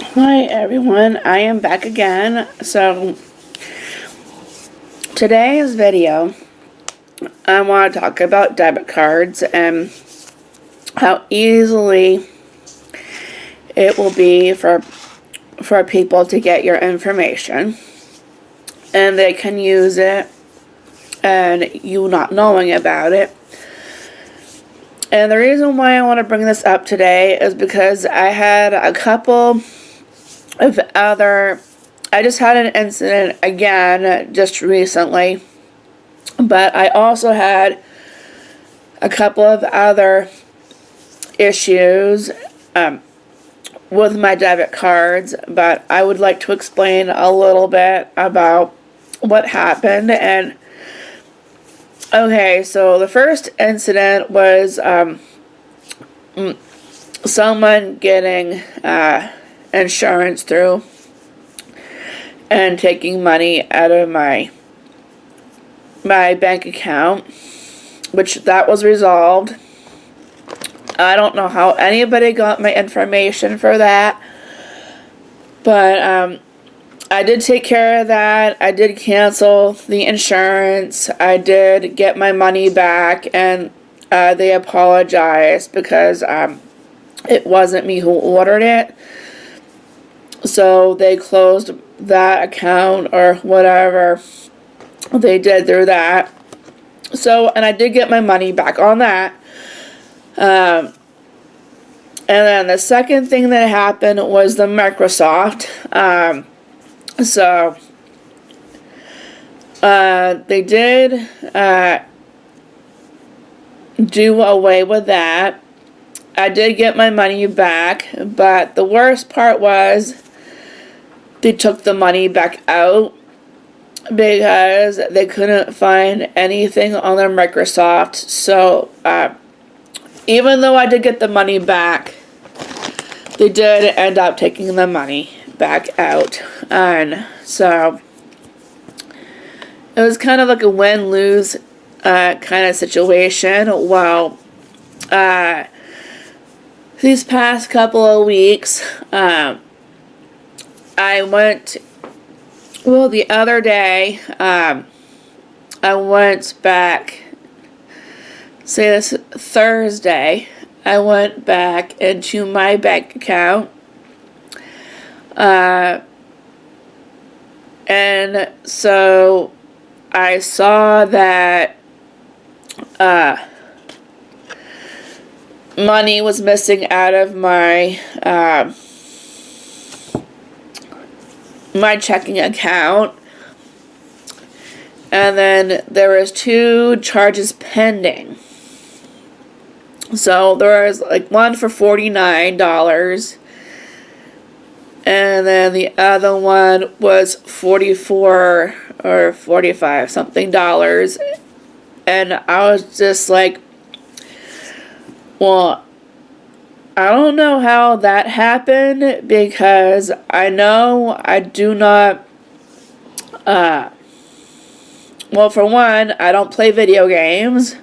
Hi everyone, I am back again. So today's video, I want to talk about debit cards and how easily it will be for people to get your information, and they can use it and you not knowing about it. And the reason why I want to bring this up today is because I had a couple of I just had an incident again just recently, but I also had a couple of other issues with my debit cards, but I would like to explain a little bit about what happened. And okay, so the first incident was someone getting insurance through and taking money out of my bank account, which that was resolved. I don't know how anybody got my information for that, but I did take care of that. I did cancel the insurance. I did get my money back, and they apologized because it wasn't me who ordered it. So they closed that account or whatever they did through that. So, and I did get my money back on that. And then the second thing that happened was the Microsoft. They did do away with that. I did get my money back, but the worst part was they took the money back out because they couldn't find anything on their Microsoft. So even though I did get the money back, they did end up taking the money back out. And so it was kind of like a win-lose kind of situation. Well, these past couple of weeks, the other day, I went back, say this Thursday, I went back into my bank account, and so I saw that money was missing out of my my checking account, and then there was 2 charges pending. So there was like one for $49, and then the other one was $44 or $45 something dollars. And I was just like, well, I don't know how that happened, because I know I do not, well, for one, I don't play video games,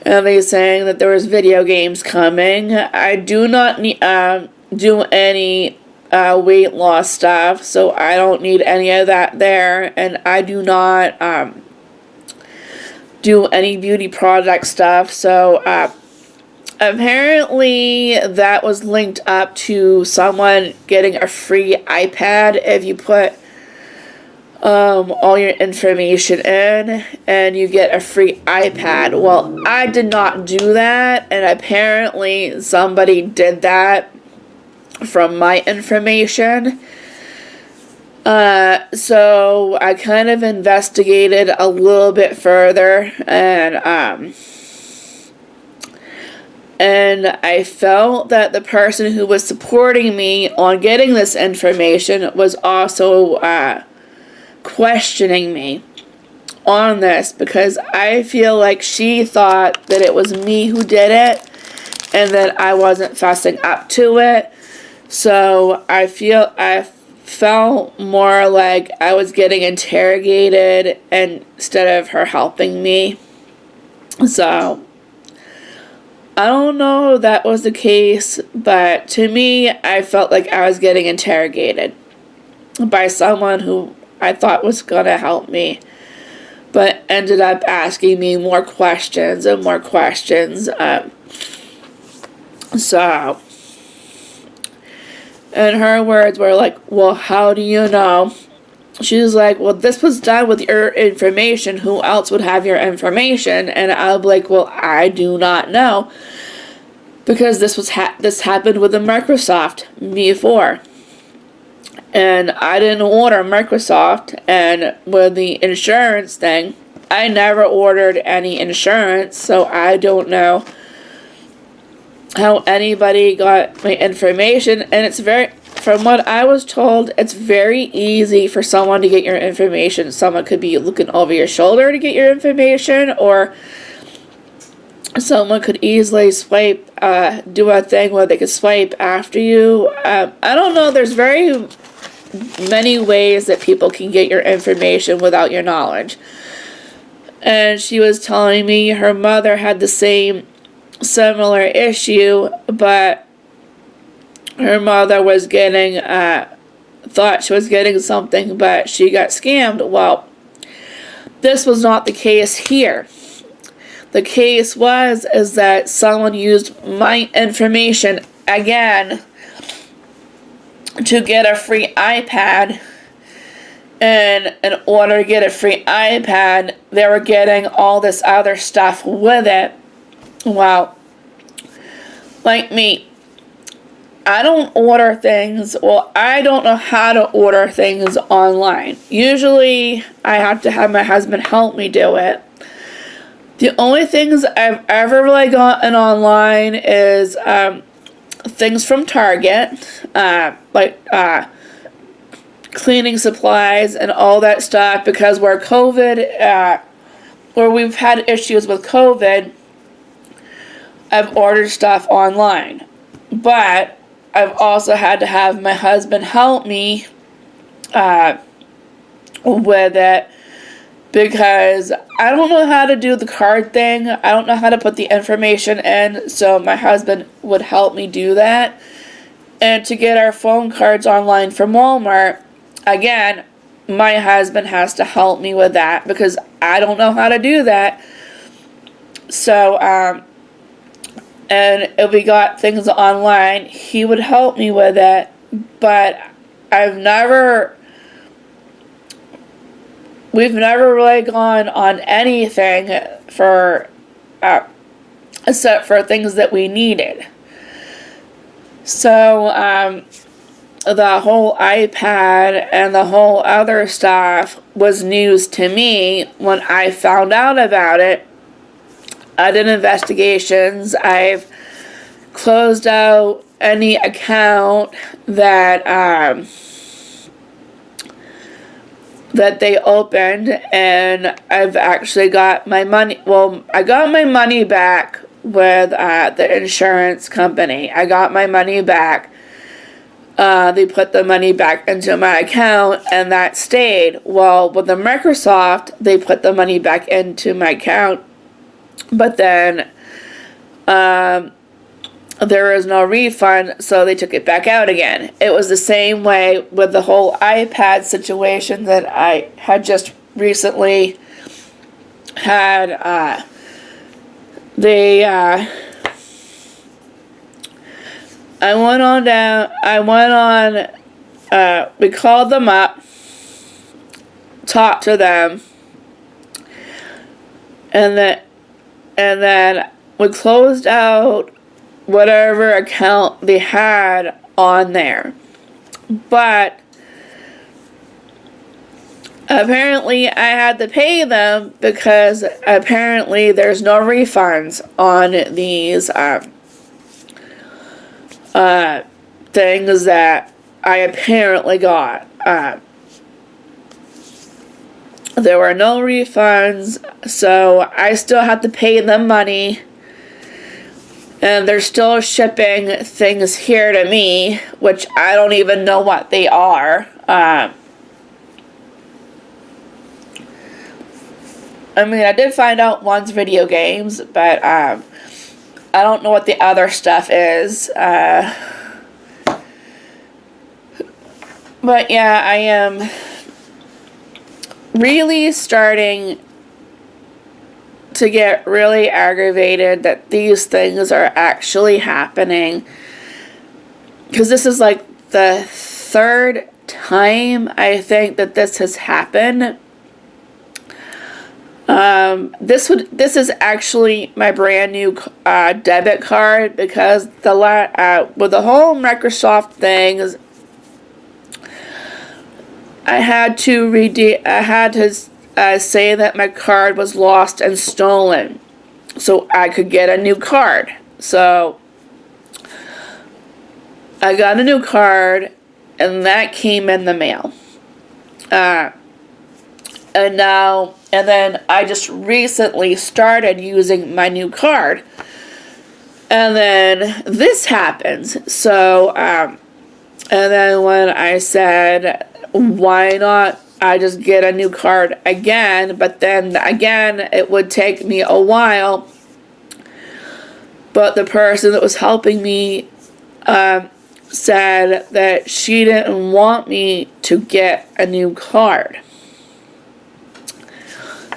and they're saying that there was video games coming. I do not do any weight loss stuff, so I don't need any of that there, and I do not do any beauty product stuff, so apparently that was linked up to someone getting a free iPad if you put all your information in, and you get a free iPad. Well, I did not do that, and apparently somebody did that from my information. So I kind of investigated a little bit further, and I felt that the person who was supporting me on getting this information was also questioning me on this, because I feel like she thought that it was me who did it and that I wasn't fessing up to it. So I felt more like I was getting interrogated instead of her helping me. So I don't know if that was the case, but to me, I felt like I was getting interrogated by someone who I thought was going to help me, but ended up asking me more questions and more questions. So, and her words were like, well, how do you know? She was like, well, this was done with your information. Who else would have your information? And I'll be like, well, I do not know. Because this happened with the Microsoft before. And I didn't order Microsoft. And with the insurance thing, I never ordered any insurance. So I don't know how anybody got my information. And it's from what I was told, it's very easy for someone to get your information. Someone could be looking over your shoulder to get your information, or someone could easily do a thing where they could swipe after you. I don't know, there's very many ways that people can get your information without your knowledge. And she was telling me her mother had the similar issue, but her mother was thought she was getting something, but she got scammed. Well, this was not the case here. The case is that someone used my information again to get a free iPad. And in order to get a free iPad, they were getting all this other stuff with it. Well, like me, I don't order things, well, I don't know how to order things online. Usually, I have to have my husband help me do it. The only things I've ever really gotten online is things from Target, like cleaning supplies and all that stuff, because where we've had issues with COVID, I've ordered stuff online. But I've also had to have my husband help me with it, because I don't know how to do the card thing. I don't know how to put the information in, so my husband would help me do that. And to get our phone cards online from Walmart, again, my husband has to help me with that, because I don't know how to do that. So, and if we got things online, he would help me with it, but we've never really gone on anything except for things that we needed. So, the whole iPad and the whole other stuff was news to me when I found out about it. I did investigations. I've closed out any account that they opened, and I've actually got my money. Well, I got my money back with the insurance company. I got my money back. They put the money back into my account, and that stayed. Well, with the Microsoft, they put the money back into my account, but then there was no refund, so they took it back out again. It was the same way with the whole iPad situation that I had just recently had. We called them up, talked to them, and then we closed out whatever account they had on there. But apparently I had to pay them, because apparently there's no refunds on these things that I apparently got. There were no refunds, so I still have to pay them money. And they're still shipping things here to me, which I don't even know what they are. I mean, I did find out one's video games, but I don't know what the other stuff is. But yeah, I am really starting to get really aggravated that these things are actually happening. Because this is like the third time I think that this has happened. This is actually my brand new debit card, because with the whole Microsoft things, I had to say that my card was lost and stolen, so I could get a new card. So I got a new card, and that came in the mail. And then I just recently started using my new card, and then this happens. So, and then when I said, why not I just get a new card again, but then again, it would take me a while. But the person that was helping me said that she didn't want me to get a new card.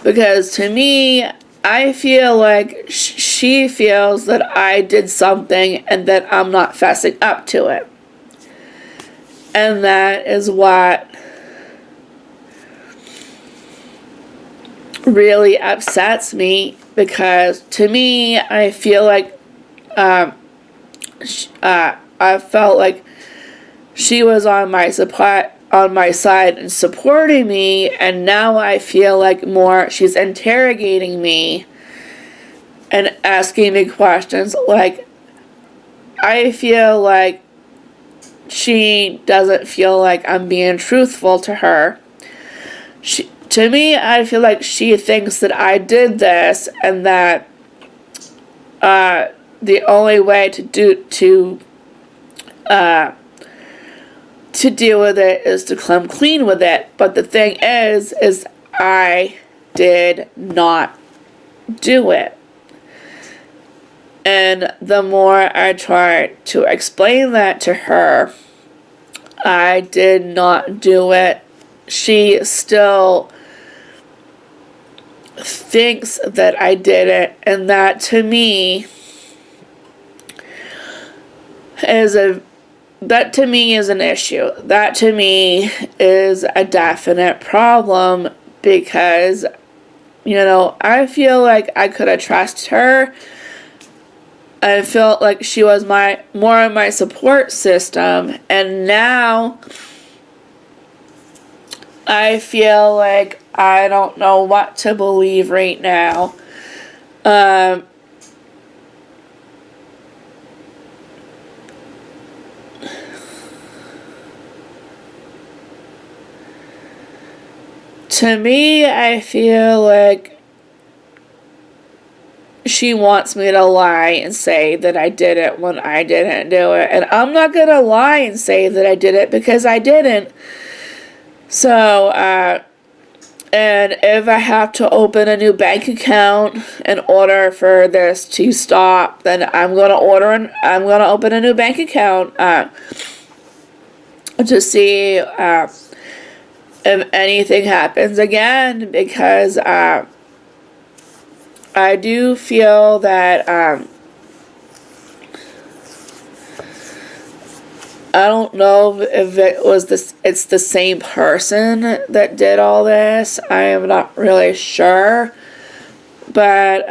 Because to me, I feel like she feels that I did something and that I'm not fessing up to it. And that is what really upsets me, because to me, I feel like I felt like she was on my side and supporting me, and now I feel like she's interrogating me and asking me questions. Like, I feel like she doesn't feel like I'm being truthful to her. To me, I feel like she thinks that I did this, and that the only way to deal with it is to come clean with it. But the thing is I did not do it. And the more I tried to explain that to her, I did not do it, she still thinks that I did it. And that to me is an issue. That to me is a definite problem, because, I feel like I could have trusted her. I felt like she was more of my support system, and now I feel like I don't know what to believe right now. To me, I feel like she wants me to lie and say that I did it when I didn't do it. And I'm not going to lie and say that I did it, because I didn't. So, and if I have to open a new bank account in order for this to stop, then I'm going to open a new bank account to see if anything happens again, because I do feel that I don't know if it's the same person that did all this. I am not really sure. But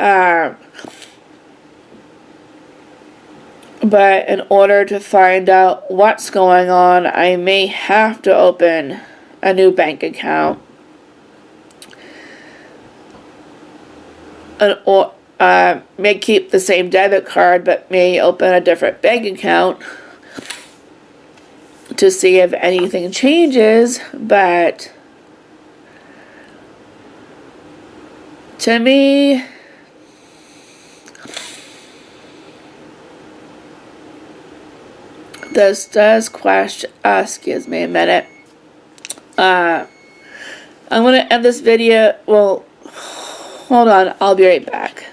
in order to find out what's going on, I may have to open a new bank account. Or may keep the same debit card, but may open a different bank account to see if anything changes. But to me, this does question. Excuse me a minute. I'm going to end this video. Well, hold on. I'll be right back.